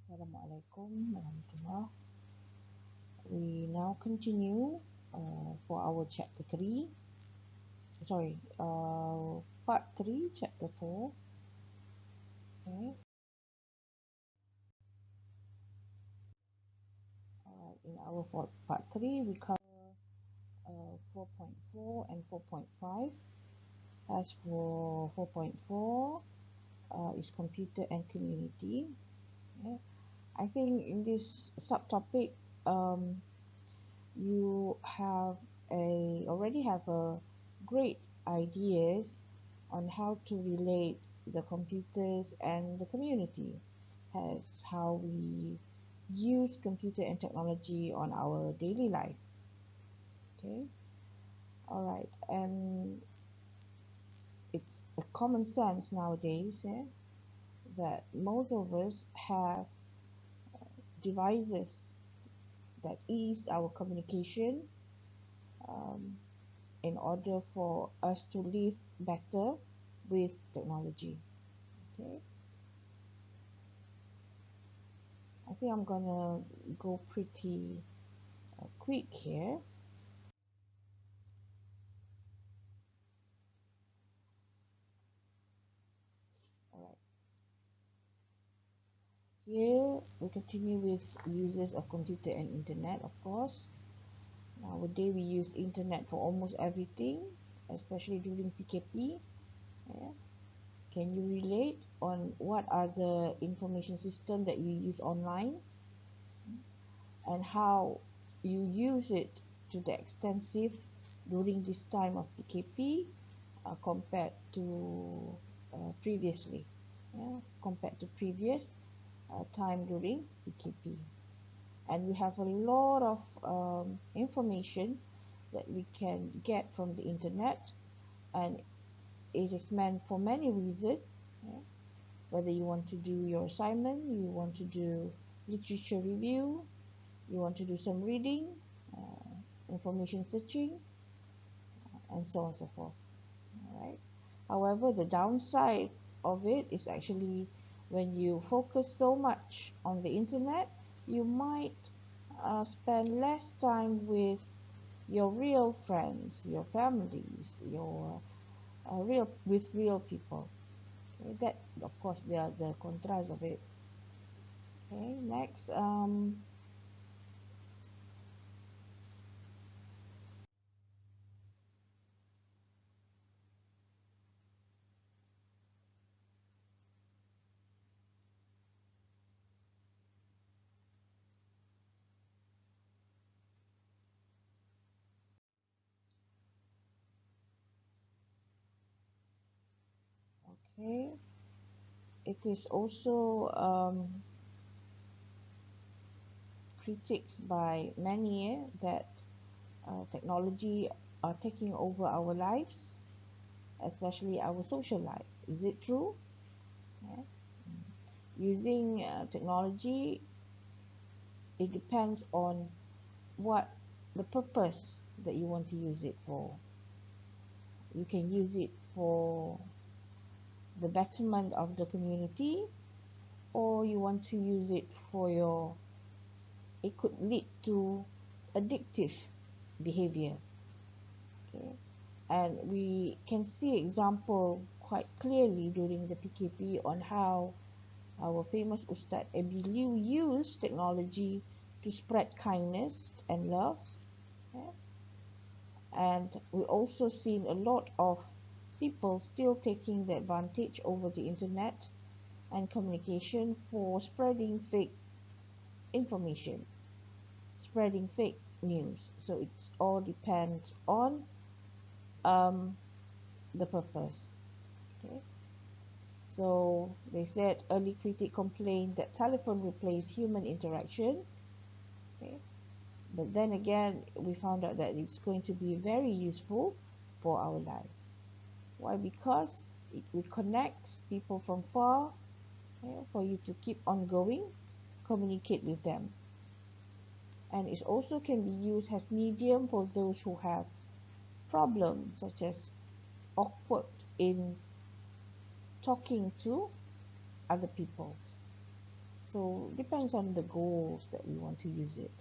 Assalamualaikum warahmatullah. We now continue for our chapter 3. Sorry, part 3, chapter 4. Okay. In our part 3, we cover 4.4 and 4.5. As for 4.4, is computer and community. Okay. I think in this subtopic, you have already have a great ideas on how to relate the computers and the community, as how we use computer and technology on our daily life. Okay, all right, and it's a common sense nowadays, that most of us have devices that ease our communication, um, in order for us to live better with technology. Okay, I think I'm gonna go pretty quick here. All right, here we continue with uses of computer and internet. Of course, nowadays we use internet for almost everything, especially during PKP. Yeah. Can you relate on what are the information system that you use online, and how you use it to the extensive during this time of PKP, compared to previously, yeah, compared to previous time during PKP. And we have a lot of information that we can get from the internet, and it is meant for many reasons. Yeah. Whether you want to do your assignment, you want to do literature review, you want to do some reading, information searching, and so on and so forth. All right. However, the downside of it is actually when you focus so much on the internet, you might spend less time with your real friends, your families, your real people. Okay, that of course they are the contrast of it. Okay, next, okay, it is also critiques by many, that technology are taking over our lives, especially our social life. Is it true? Yeah. Using technology, it depends on what the purpose that you want to use it for. You can use it for the betterment of the community, or you want to use it for your, it could lead to addictive behavior. Okay, and we can see example quite clearly during the PKP on how our famous Ustad Abi Liu used technology to spread kindness and love. Yeah? And we also seen a lot of people still taking the advantage over the internet and communication for spreading fake information, spreading fake news. So it all depends on um, the purpose. Okay. So they said early critic complained that telephone replaced human interaction. Okay. But then again, we found out that it's going to be very useful for our lives. Why? Because it reconnects people from far, for you to keep on going, communicate with them. And it also can be used as medium for those who have problems, such as awkward in talking to other people. So depends on the goals that we want to use it.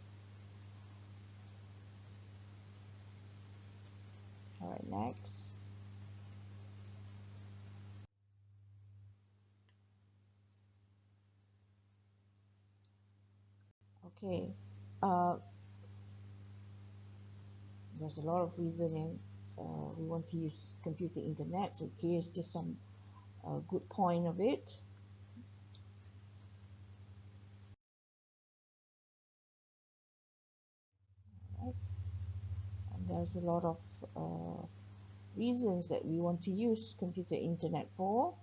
All right, next. Okay. Uh, there's a lot of reasoning. We want to use computer internet. So here's just some good point of it. Right? And there's a lot of reasons that we want to use computer internet for.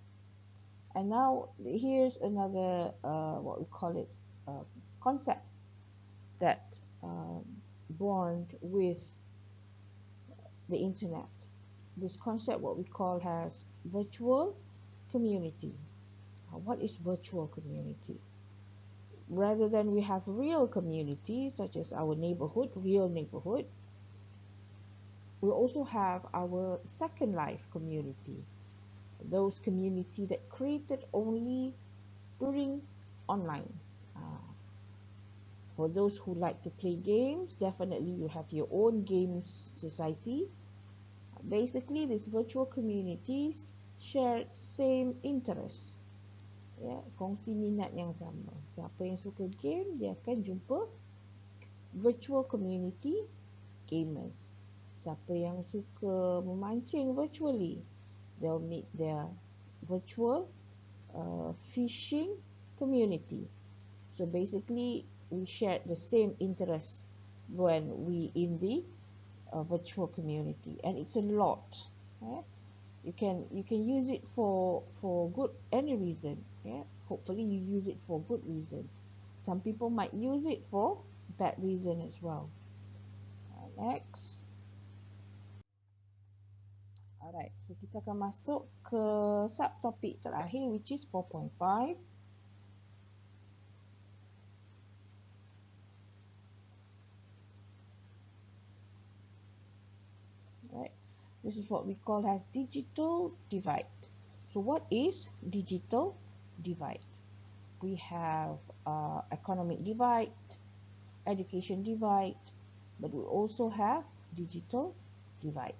And now here's another what we call it concept that born with the internet. This concept what we call as virtual community. What is virtual community? Rather than we have real community such as our neighborhood, real neighborhood, we also have our second life community, those community that created only during online. For those who like to play games, definitely you have your own games society. Basically, these virtual communities share same interests. Ya, kongsi minat yang sama. Siapa yang suka game, dia akan jumpa virtual community gamers. Siapa yang suka memancing virtually, they'll meet their virtual fishing community. So basically, we share the same interest when we in the virtual community, and it's a lot. Yeah? You can use it for good any reason. Yeah, hopefully you use it for good reason. Some people might use it for bad reason as well. Next. Alright, so kita akan masuk ke subtopik terakhir which is 4.5. Right, this is what we call as digital divide. So what is digital divide? We have economic divide, education divide, but we also have digital divide.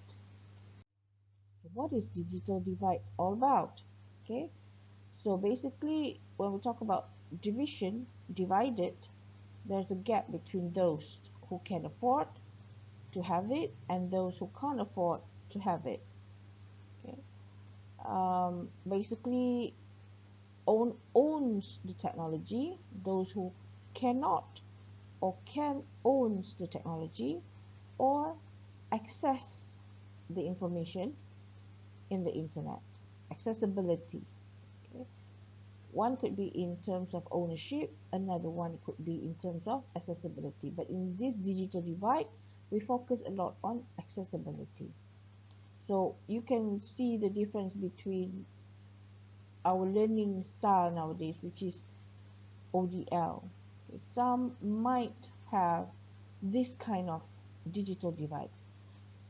So what is digital divide all about? Okay, so basically when we talk about division, divided, there's a gap between those who can afford to have it and those who can't afford to have it. Okay, basically owns the technology. Those who cannot or can owns the technology or access the information in the internet. Accessibility. Okay? One could be in terms of ownership, another one could be in terms of accessibility. But in this digital divide, we focus a lot on accessibility. So you can see the difference between our learning style nowadays, which is ODL. Okay, some might have this kind of digital divide.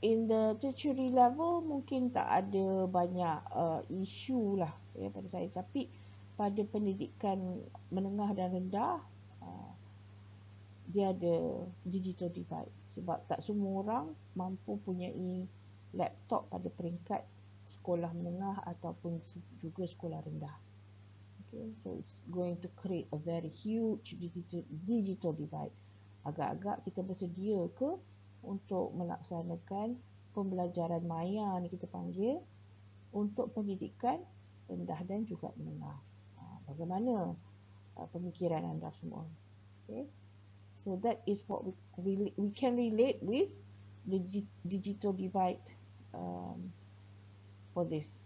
In the tertiary level mungkin tak ada banyak isu lah ya pada saya, tapi pada pendidikan menengah dan rendah dia ada digital divide sebab tak semua orang mampu punyai laptop pada peringkat sekolah menengah ataupun juga sekolah rendah. Okay, so it's going to create a very huge digital divide. Agak-agak kita bersedia ke untuk melaksanakan pembelajaran maya ni kita panggil untuk pendidikan rendah dan juga menengah. Bagaimana pemikiran anda semua? Okay. So that is what we can relate with the digital divide for this.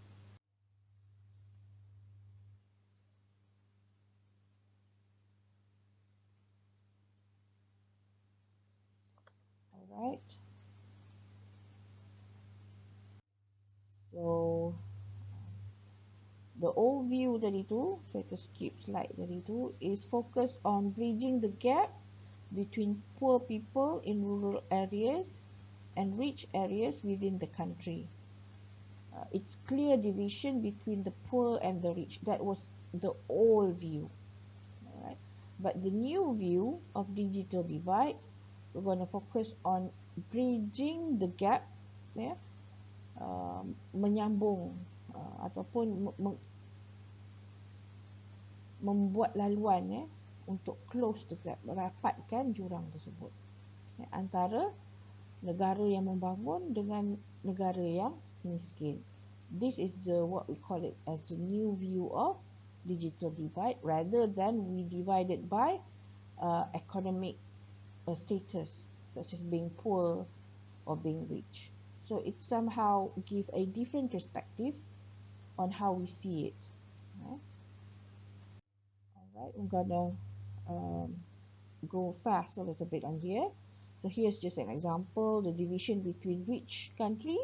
All right. So the old view dari itu, saya skip slide dari itu, is focus on bridging the gap between poor people in rural areas and rich areas within the country. It's clear division between the poor and the rich. That was the old view. Alright. But the new view of digital divide, we're going to focus on bridging the gap, ya, menyambung ataupun membuat laluan, ya, untuk close the gap, merapatkan jurang tersebut, ya, antara negara yang membangun dengan negara yang miskin. This is the what we call it as the new view of digital divide, rather than we divide it by economic status, such as being poor or being rich. So it somehow give a different perspective on how we see it. Right? All right, I'm gonna go fast a little bit on here. So here's just an example. The division between rich country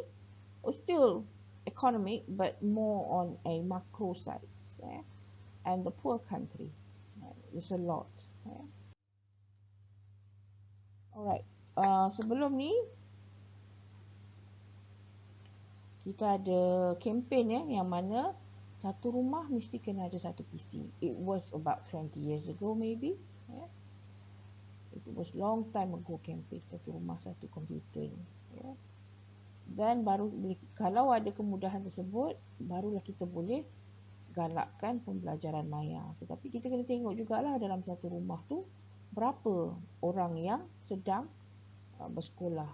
was still economic, but more on a macro size, and the poor country. There's a lot. Alright, sebelum ni kita ada kempen, yang mana satu rumah mesti kena ada satu PC. It was about 20 years ago maybe. It was long time ago campaign satu rumah satu komputer. Dan baru kalau ada kemudahan tersebut, barulah kita boleh galakkan pembelajaran maya. Tetapi kita kena tengok jugalah dalam satu rumah tu berapa orang yang sedang bersekolah.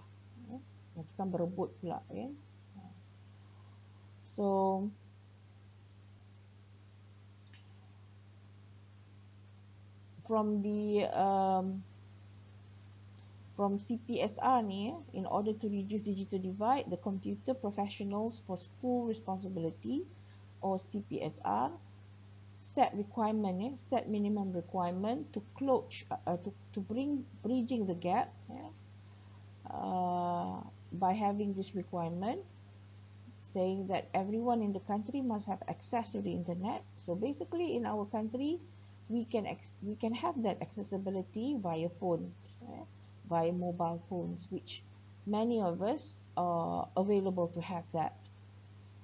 Nanti kan berebut pula, ya. So from CPSR ni, in order to reduce digital divide, the Computer Professionals for School Responsibility, or CPSR, set minimum requirement to close to bridging the gap, by having this requirement saying that everyone in the country must have access to the internet. So basically in our country we can have that accessibility via phone, via mobile phones, which many of us are available to have that.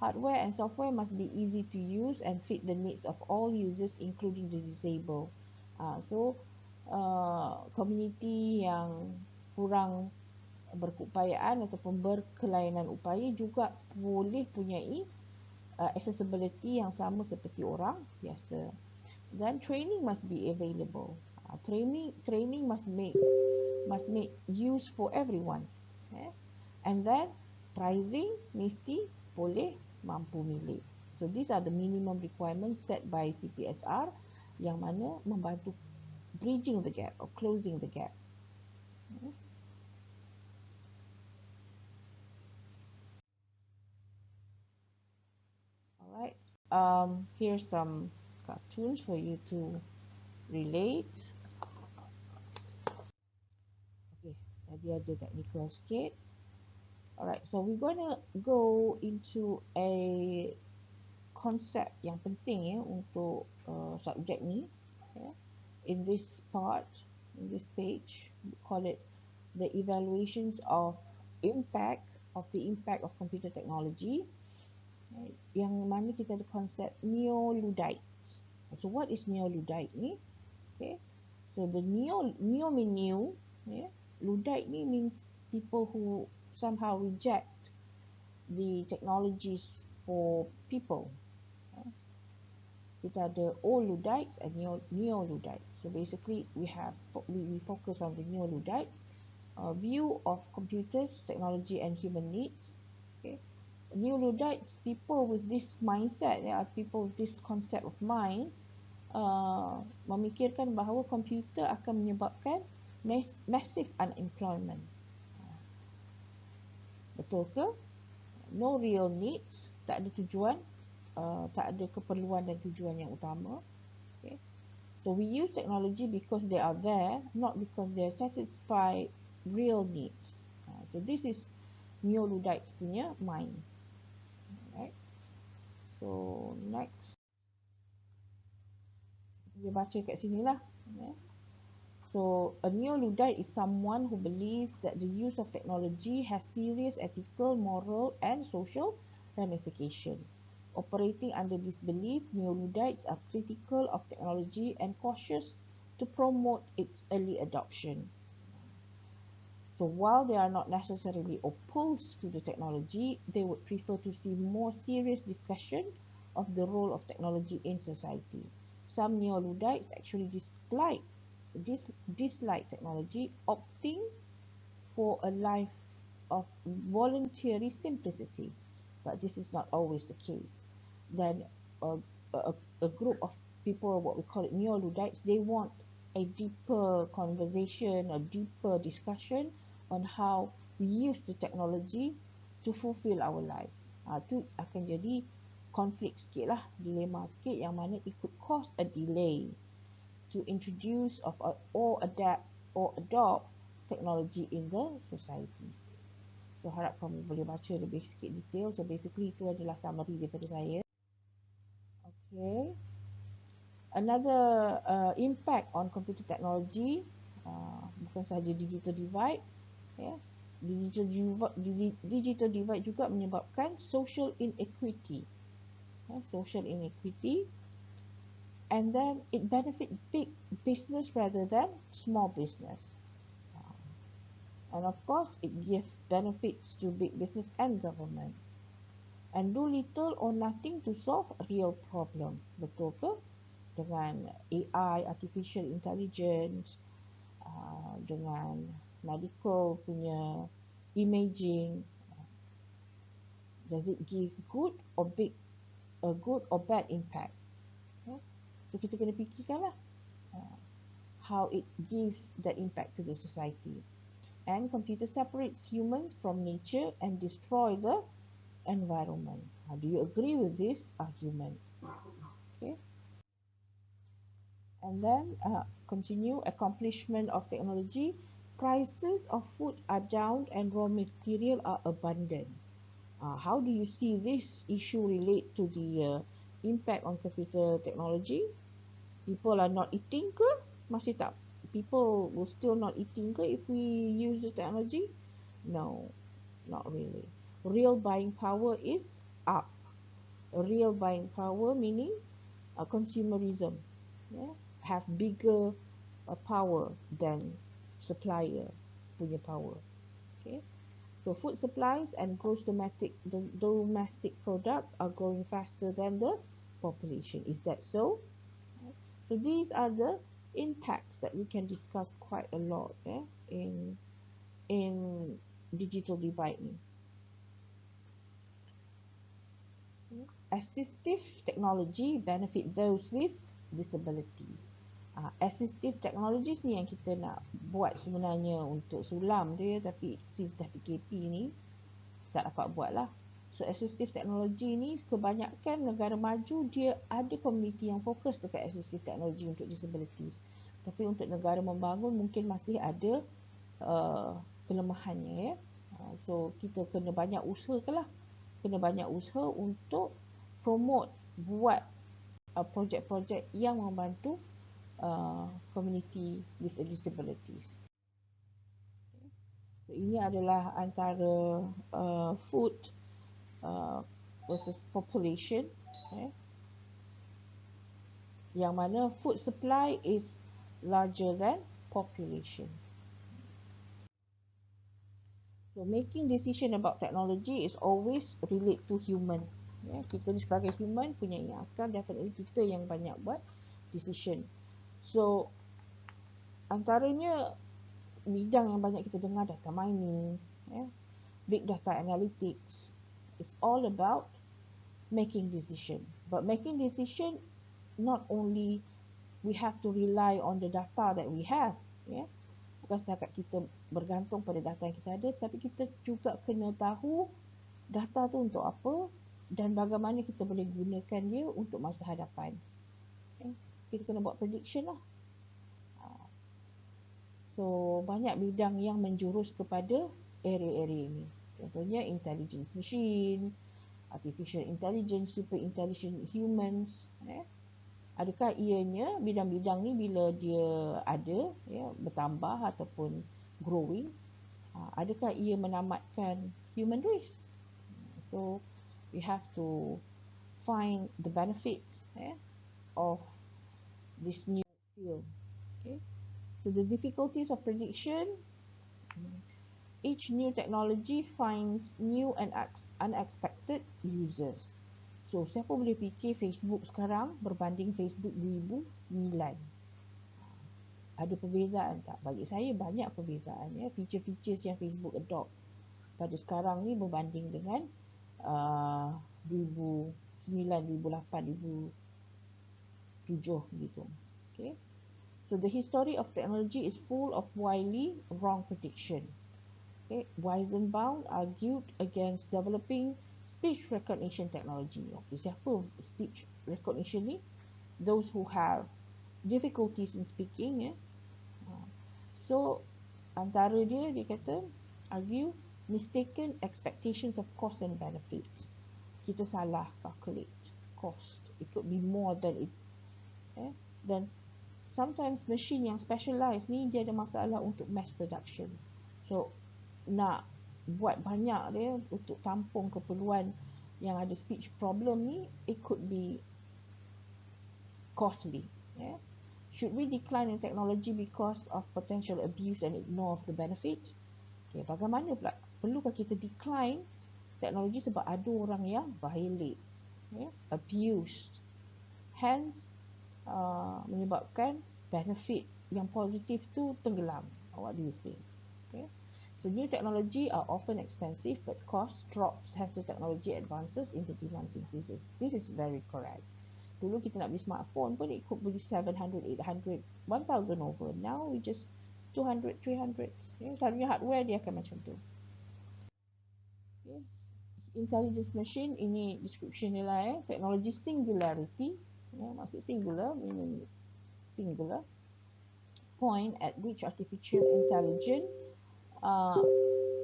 Hardware and software must be easy to use and fit the needs of all users, including the disabled. So community yang kurang berkeupayaan ataupun berkelainan upaya juga boleh punyai accessibility yang sama seperti orang biasa. Dan training must be available. Training must make use for everyone. And then pricing mesti boleh mampu milik. So these are the minimum requirements set by CPSR yang mana membantu bridging the gap or closing the gap. Alright, here's some cartoons for you to relate. Okay, tadi ada technical sikit. Alright, so we're gonna go into a concept yang penting, untuk subjek ni. In this part, in this page, we call it the evaluations of impact of computer technology. Yang mana kita ada konsep neo-Luddites. So what is neo-Luddite ni? Okay, so the neo mean new, Luddite ni means people who somehow reject the technologies for people. Kita ada old Luddites and neo Luddites. So basically we focus on the neo Luddites view of computers, technology and human needs. Okay, neo Luddites, people with this mindset, people with this concept of mind, memikirkan bahawa komputer akan menyebabkan massive unemployment. Betul ke? No real needs, tak ada tujuan, tak ada keperluan dan tujuan yang utama. Okay. So we use technology because they are there, not because they satisfy real needs. So this is neo-Luddites punya mind. Alright. So next, kita baca kat sini lah. So a neo-Luddite is someone who believes that the use of technology has serious ethical, moral and social ramification. Operating under this belief, neo-Luddites are critical of technology and cautious to promote its early adoption. So while they are not necessarily opposed to the technology, they would prefer to see more serious discussion of the role of technology in society. Some neo-Luddites actually dislike technology, opting for a life of voluntary simplicity. But this is not always the case. Then a, a group of people, what we call it neo-Luddites, they want a deeper conversation, a deeper discussion on how we use the technology to fulfill our lives. Tu akan jadi konflik sikit lah, dilema sikit yang mana it could cause a delay to introduce or adapt or adopt technology in the societies. So harap kamu boleh baca lebih sikit detail. So basically itu adalah summary daripada saya. Okay. Another impact on computer technology, bukan sahaja digital divide, yeah. Digital divide juga menyebabkan social inequity, social inequity, and then it benefit big business rather than small business, and of course it gives benefits to big business and government, and do little or nothing to solve real problem. Betul ke? Dengan AI, artificial intelligence, dengan medical punya imaging, does it give good or bad impact? So kita kena fikirkanlah how it gives that impact to the society. And computer separates humans from nature and destroy the environment. Do you agree with this argument? Okay. And then continue accomplishment of technology. Prices of food are down and raw material are abundant. How do you see this issue relate to the impact on computer technology? People are not eating ke? Masih tak? People will still not eating ke if we use the technology? No, not really. Real buying power is up. Real buying power meaning consumerism. Yeah? Have bigger power than supplier punya power. Okay. So food supplies and the domestic product are growing faster than the population. Is that so? So these are the impacts that we can discuss quite a lot in digital divide. Assistive technology benefit those with disabilities. Assistive technologies ni yang kita nak buat sebenarnya untuk sulam tu ya, tapi since dah PKP ni tak dapat buat lah. So assistive technology ni kebanyakan negara maju dia ada komuniti yang fokus dekat assistive technology untuk disabilities. Tapi untuk negara membangun mungkin masih ada kelemahannya ya. So kita kena banyak usaha untuk promote buat projek-projek yang membantu community with disabilities. So ini adalah antara food versus population, yang mana food supply is larger than population. So making decision about technology is always relate to human. Kita ni sebagai human punya akal, definitely kita yang banyak buat decision. So antaranya bidang yang banyak kita dengar data mining, big data analytics. It's all about making decision. But making decision not only we have to rely on the data that we have, bukan setakat kita bergantung pada data yang kita ada, tapi kita juga kena tahu data tu untuk apa dan bagaimana kita boleh gunakan dia untuk masa hadapan. Kita kena buat prediction lah. So banyak bidang yang menjurus kepada area-area ini. Contohnya intelligence machine, artificial intelligence, super intelligent humans. Adakah ianya bidang-bidang ni bila dia ada bertambah ataupun growing, adakah ia menamatkan human race? So we have to find the benefits of this new field. Okay. So the difficulties of prediction, each new technology finds new and unexpected users. So siapa boleh fikir Facebook sekarang berbanding Facebook 2009? Ada perbezaan tak? Bagi saya banyak perbezaan ya. Feature-features yang Facebook adopt pada sekarang ni berbanding dengan 2009, 2008, 2007 gitu. Okay. So the history of technology is full of widely wrong prediction. Okay. Weizenbaum argued against developing speech recognition technology. Okay, siapa speech recognition ni? Those who have difficulties in speaking. So antara dia kata argue mistaken expectations of cost and benefits. Kita salah calculate cost. It could be more than it. Dan sometimes machine yang specialized ni dia ada masalah untuk mass production. So nak buat banyak dia untuk tampung keperluan yang ada speech problem ni, it could be costly. Should we decline in technology because of potential abuse and ignore of the benefit? Okay, bagaimana pula? Perlukah kita decline teknologi sebab ada orang yang violate, abused, hence menyebabkan benefit yang positif tu tenggelam? What do you think? Okay. So new technology are often expensive, but cost drops as the technology advances and the demand increases. This is very correct. Dulu kita nak beli smartphone pun it could be 700, 800, 1000 over. Now we just 200, 300. Selalunya hardware dia akan macam tu. Okay. Intelligence machine, ini description dia lah. Technology singularity. Maksud singular, meaning singular. Point at which artificial intelligence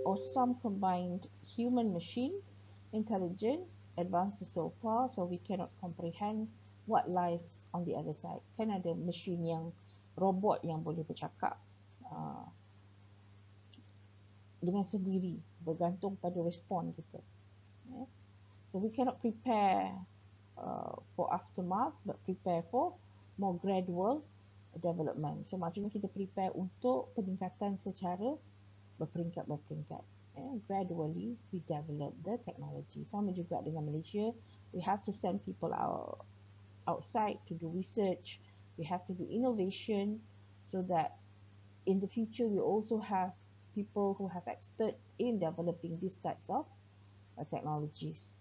or some combined human machine intelligence advances so far so we cannot comprehend what lies on the other side. Kan ada machine yang robot yang boleh bercakap dengan sendiri bergantung pada respon kita. So we cannot prepare for aftermath but prepare for more gradual development. So maksudnya kita prepare untuk peningkatan secara berperingkat-berperingkat. Gradually we develop the technology. Sama juga dengan Malaysia, we have to send people outside to do research. We have to do innovation so that in the future we also have people who have experts in developing these types of technologies.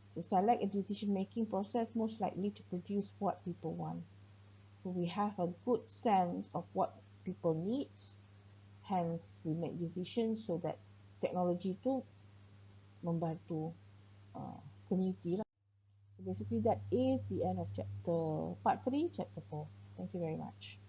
So select a decision-making process most likely to produce what people want. So we have a good sense of what people needs. Hence, we make decisions so that technology tu membantu community lah. So basically that is the end of part 3, chapter 4. Thank you very much.